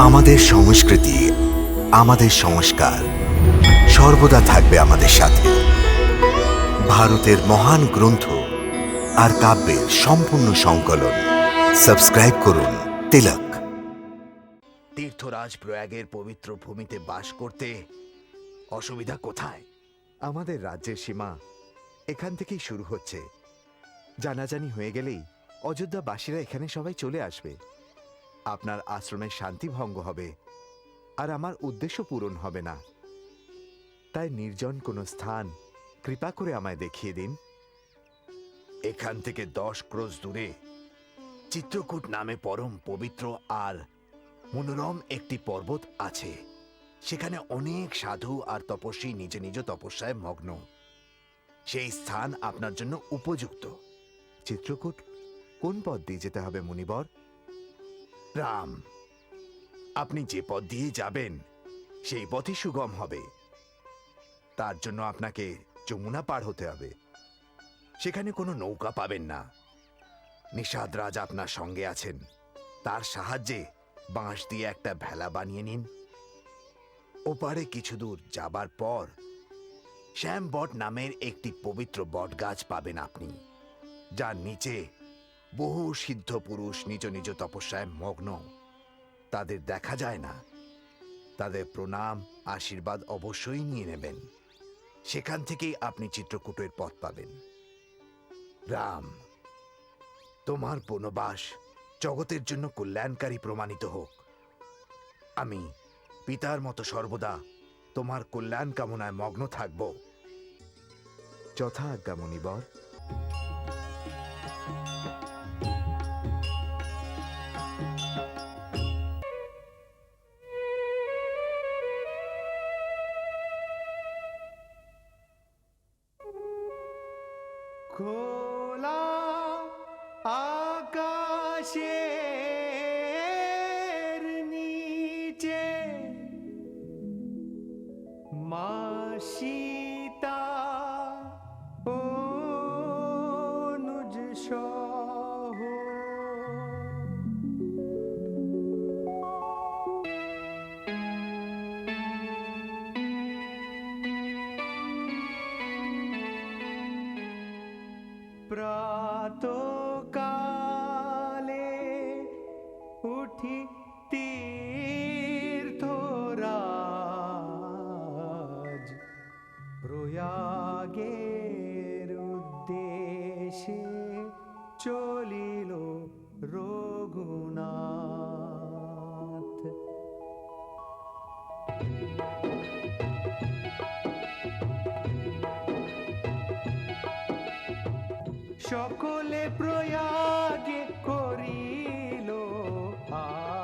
আমাদের সংস্কৃতি, আমাদের সংস্কার সর্বদা থাকবে আমাদের সাথে। ভারতের মহান গ্রন্থ আর কাব্যের সম্পূর্ণ সংকলন। সাবস্ক্রাইব করুন তিলক। তীর্থরাজ প্রয়াগের পবিত্র ভূমিতে বাস করতে অসুবিধা কোথায়? আমাদের রাজ্যের সীমা এখান থেকেই শুরু হচ্ছে। জানাজানি হয়ে গেলেই অযোধ্যাবাসীরা এখানে সবাই চলে আসবে। আপনার আশ্রমের শান্তি ভঙ্গ হবে আর আমার উদ্দেশ্য পূরণ হবে না। তাই নির্জন কোনো স্থান কৃপা করে আমায় দেখিয়ে দিন। এখান থেকে 10 ক্রোশ দূরে চিত্রকূট নামে পরম পবিত্র আর মনোরম একটি পর্বত আছে। সেখানে অনেক সাধু আর তপস্বী নিজ নিজ তপস্যায় মগ্ন। সেই স্থান আপনার জন্য উপযুক্ত। চিত্রকূট কোন পথ দিয়ে যেতে হবে মুনিবর? রাম, আপনি যে পথ দিয়ে যাবেন সেই পথই সুগম হবে। তার জন্য আপনাকে যমুনা পার হতে হবে। সেখানে কোনো নৌকা পাবেন না। নিষাদ রাজ আপনার সঙ্গে আছেন। তার সাহায্যে বাঁশ দিয়ে একটা ভেলা বানিয়ে নিন। ওপারে কিছু দূর যাবার পর শ্যামবট নামের একটি পবিত্র বট গাছ পাবেন আপনি, যার নিচে বহু সিদ্ধ পুরুষ নিজ নিজ তপস্যায় মগ্ন। তাদের দেখা যায় না। তাদের প্রণাম আশীর্বাদ অবশ্যই নিয়ে নেবেন। সেখান থেকেই আপনি চিত্রকূটের পথ পাবেন। রাম, তোমার বনবাস জগতের জন্য কল্যাণকারী প্রমাণিত হোক। আমি পিতার মতো সর্বদা তোমার কল্যাণ কামনায় মগ্ন থাকব। যথা আজ্ঞা মুনিবর। খোলা আকাশের নিচে মা সীতা অনুজ সহ প্রাতকালে উঠি তীর্থরাজ প্রয়াগের উদ্দেশ্যে চলিল রঘুনাথ। সকলে প্রয়াগে করিল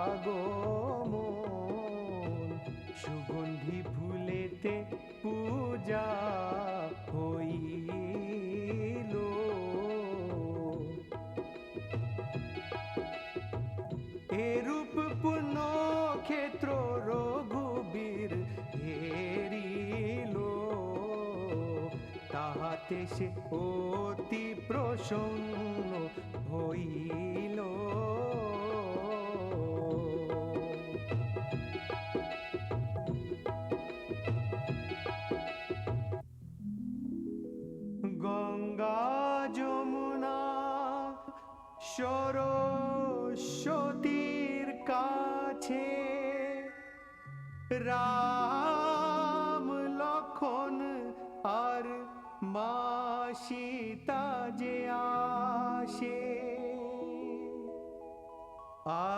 আগমন, সুগন্ধি ফুলেতে পূজা হইল। এরূপ পুণ্য ক্ষেত্র রঘুবীর হেরিল, তাহাতে সে অতি প্রসন্ন হইল। গঙ্গা যমুনা সরস্বতীর কাছে রাম লক্ষণ আর মা সীতা যে আসে,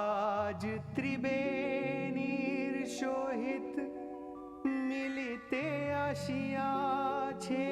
আজ ত্রিবেণীর সহিত মিলিতে আসিয়াছে।